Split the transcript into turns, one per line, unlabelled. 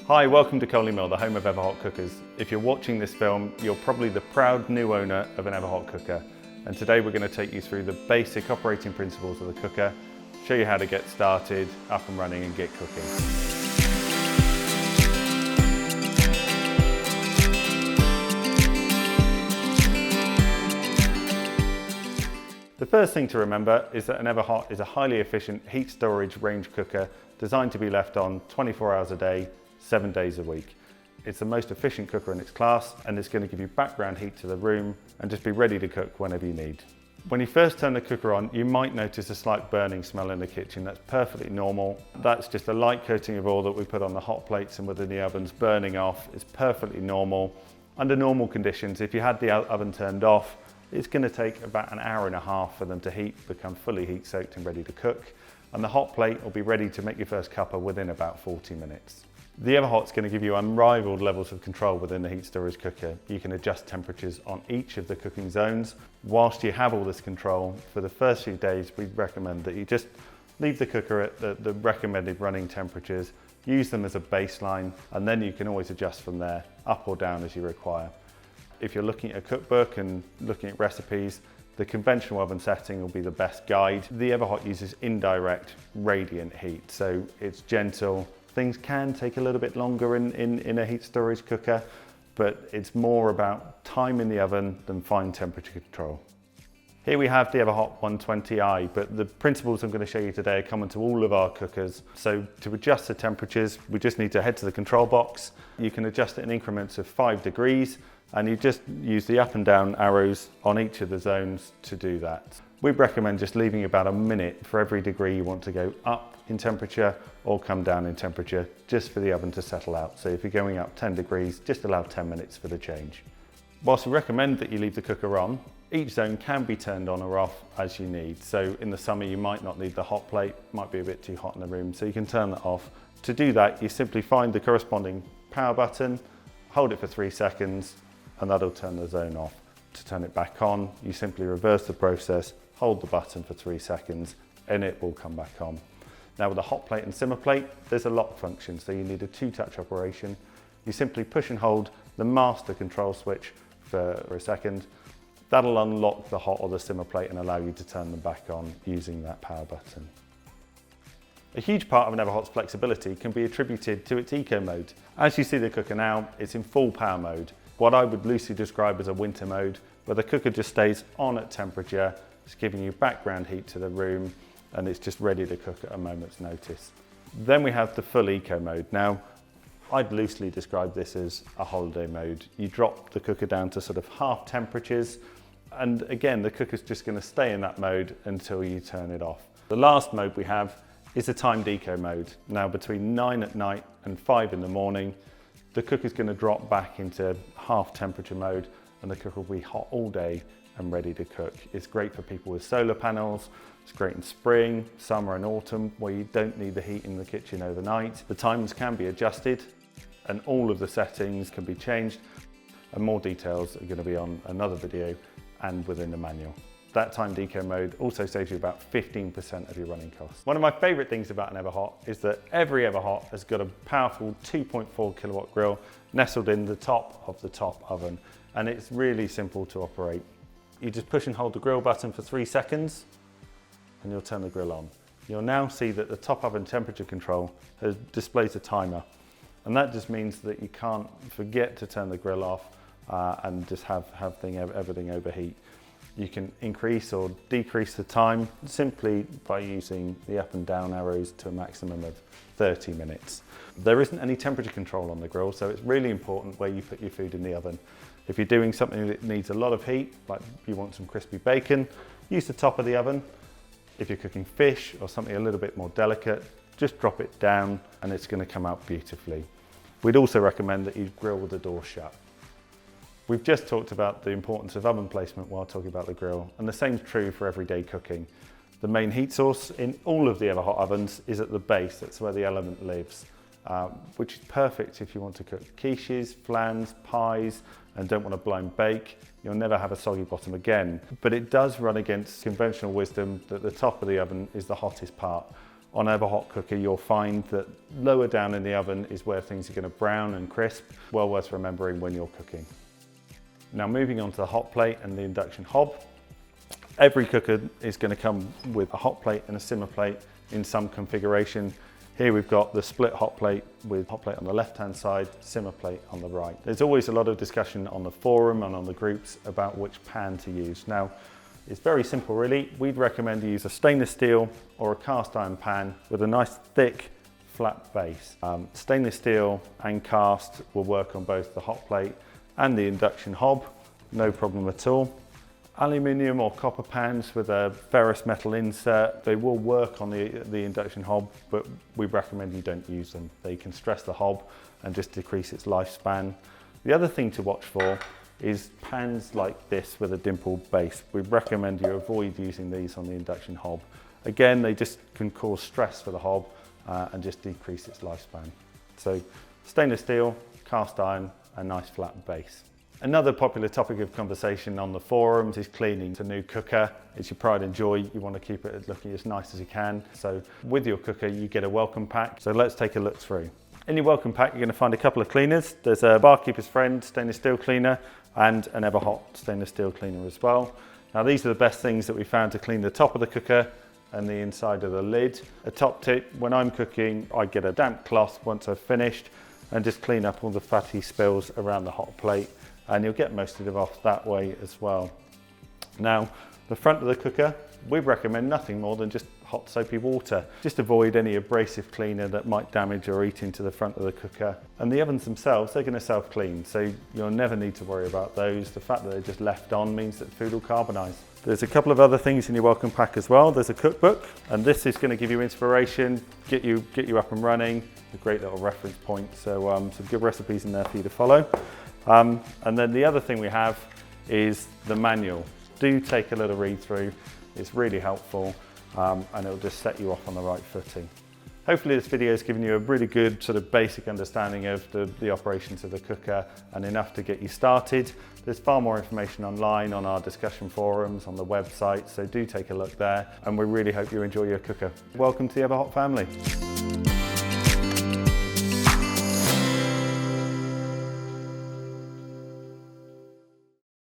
Hi, welcome to Colney Mill, the home of Everhot Cookers. If you're watching this film, you're probably the proud new owner of an Everhot cooker. And today we're going to take you through the basic operating principles of the cooker, show you how to get started, up and running and get cooking. The first thing to remember is that an Everhot is a highly efficient heat storage range cooker designed to be left on 24 hours a day, 7 days a week. It's the most efficient cooker in its class, and it's going to give you background heat to the room and just be ready to cook whenever you need. When you first turn the cooker on, you might notice a slight burning smell in the kitchen. That's perfectly normal. That's just a light coating of oil that we put on the hot plates and within the ovens burning off. It's perfectly normal. Under normal conditions, if you had the oven turned off, it's going to take about an hour and a half for them to become fully heat soaked and ready to cook. And the hot plate will be ready to make your first cuppa within about 40 minutes. The Everhot's going to give you unrivaled levels of control within the heat storage cooker. You can adjust temperatures on each of the cooking zones. Whilst you have all this control, for the first few days, we recommend that you just leave the cooker at the recommended running temperatures, use them as a baseline, and then you can always adjust from there, up or down as you require. If you're looking at a cookbook and looking at recipes, the conventional oven setting will be the best guide. The Everhot uses indirect radiant heat, so it's gentle. Things can take a little bit longer in a heat storage cooker, but it's more about time in the oven than fine temperature control. Here we have the Everhot 120i, but the principles I'm going to show you today are common to all of our cookers. So to adjust the temperatures, we just need to head to the control box. You can adjust it in increments of 5 degrees, and you just use the up and down arrows on each of the zones to do that. We recommend just leaving about a minute for every degree you want to go up in temperature or come down in temperature, just for the oven to settle out. So if you're going up 10 degrees, just allow 10 minutes for the change. Whilst we recommend that you leave the cooker on, each zone can be turned on or off as you need. So in the summer, you might not need the hot plate, might be a bit too hot in the room, so you can turn that off. To do that, you simply find the corresponding power button, hold it for 3 seconds, and that'll turn the zone off. To turn it back on, you simply reverse the process, hold the button for 3 seconds, and it will come back on. Now with the hot plate and simmer plate, there's a lock function, so you need a 2-touch operation. You simply push and hold the master control switch for a second. That'll unlock the hot or the simmer plate and allow you to turn them back on using that power button. A huge part of an Everhot's flexibility can be attributed to its eco mode. As you see the cooker now, it's in full power mode. What I would loosely describe as a winter mode, where the cooker just stays on at temperature, it's giving you background heat to the room, and it's just ready to cook at a moment's notice. Then we have the full eco mode. Now, I'd loosely describe this as a holiday mode. You drop the cooker down to sort of half temperatures, and again, the cooker's just going to stay in that mode until you turn it off. The last mode we have is the timed eco mode. Now, between 9 at night and 5 in the morning, the cooker's going to drop back into half temperature mode, and the cooker will be hot all day and ready to cook. It's great for people with solar panels. It's great in spring, summer and autumn, where you don't need the heat in the kitchen overnight. The times can be adjusted and all of the settings can be changed, and more details are going to be on another video and within the manual. That timed eco mode also saves you about 15% of your running costs. One of my favourite things about an Everhot is that every Everhot has got a powerful 2.4 kilowatt grill nestled in the top of the top oven, and it's really simple to operate. You just push and hold the grill button for 3 seconds and you'll turn the grill on. You'll now see that the top oven temperature control displays a timer, and that just means that you can't forget to turn the grill off and just have everything overheat. You can increase or decrease the time simply by using the up and down arrows to a maximum of 30 minutes. There isn't any temperature control on the grill, so it's really important where you put your food in the oven. If you're doing something that needs a lot of heat, like you want some crispy bacon, use the top of the oven. If you're cooking fish or something a little bit more delicate, just drop it down and it's going to come out beautifully. We'd also recommend that you grill with the door shut. We've just talked about the importance of oven placement while talking about the grill, and the same's true for everyday cooking. The main heat source in all of the Everhot ovens is at the base. That's where the element lives, which is perfect if you want to cook quiches, flans, pies, and don't want to blind bake. You'll never have a soggy bottom again. But it does run against conventional wisdom that the top of the oven is the hottest part. on Everhot Cooker, you'll find that lower down in the oven is where things are going to brown and crisp. Well worth remembering when you're cooking. Now moving on to the hot plate and the induction hob. Every cooker is going to come with a hot plate and a simmer plate in some configuration. Here we've got the split hot plate with hot plate on the left-hand side, simmer plate on the right. There's always a lot of discussion on the forum and on the groups about which pan to use. Now, it's very simple really. We'd recommend you use a stainless steel or a cast iron pan with a nice thick flat base. Stainless steel and cast will work on both the hot plate and the induction hob, no problem at all. Aluminium or copper pans with a ferrous metal insert, they will work on the induction hob, but we recommend you don't use them. They can stress the hob and just decrease its lifespan. The other thing to watch for is pans like this with a dimpled base. We recommend you avoid using these on the induction hob. Again, they just can cause stress for the hob and just decrease its lifespan. So stainless steel, cast iron, a nice flat base. Another popular topic of conversation on the forums is cleaning. It's a new cooker. It's your pride and joy. You want to keep it looking as nice as you can. So with your cooker, you get a welcome pack. So let's take a look through. In your welcome pack, you're going to find a couple of cleaners. There's a Barkeeper's Friend stainless steel cleaner and an Everhot stainless steel cleaner as well. Now these are the best things that we found to clean the top of the cooker and the inside of the lid. A top tip, when I'm cooking, I get a damp cloth once I've finished and just clean up all the fatty spills around the hot plate, and you'll get most of it off that way as well. Now, the front of the cooker, we recommend nothing more than just hot soapy water. Just avoid any abrasive cleaner that might damage or eat into the front of the cooker. And the ovens themselves, they're going to self-clean, so you'll never need to worry about those. The fact that they're just left on means that food will carbonise. There's a couple of other things in your welcome pack as well. There's a cookbook, and this is going to give you inspiration, get you up and running. A great little reference point, so some good recipes in there for you to follow. And then the other thing we have is the manual. Do take a little read through. It's really helpful and it'll just set you off on the right footing. Hopefully this video has given you a really good sort of basic understanding of the operations of the cooker and enough to get you started. There's far more information online on our discussion forums, on the website, so do take a look there, and we really hope you enjoy your cooker. Welcome to the Everhot family.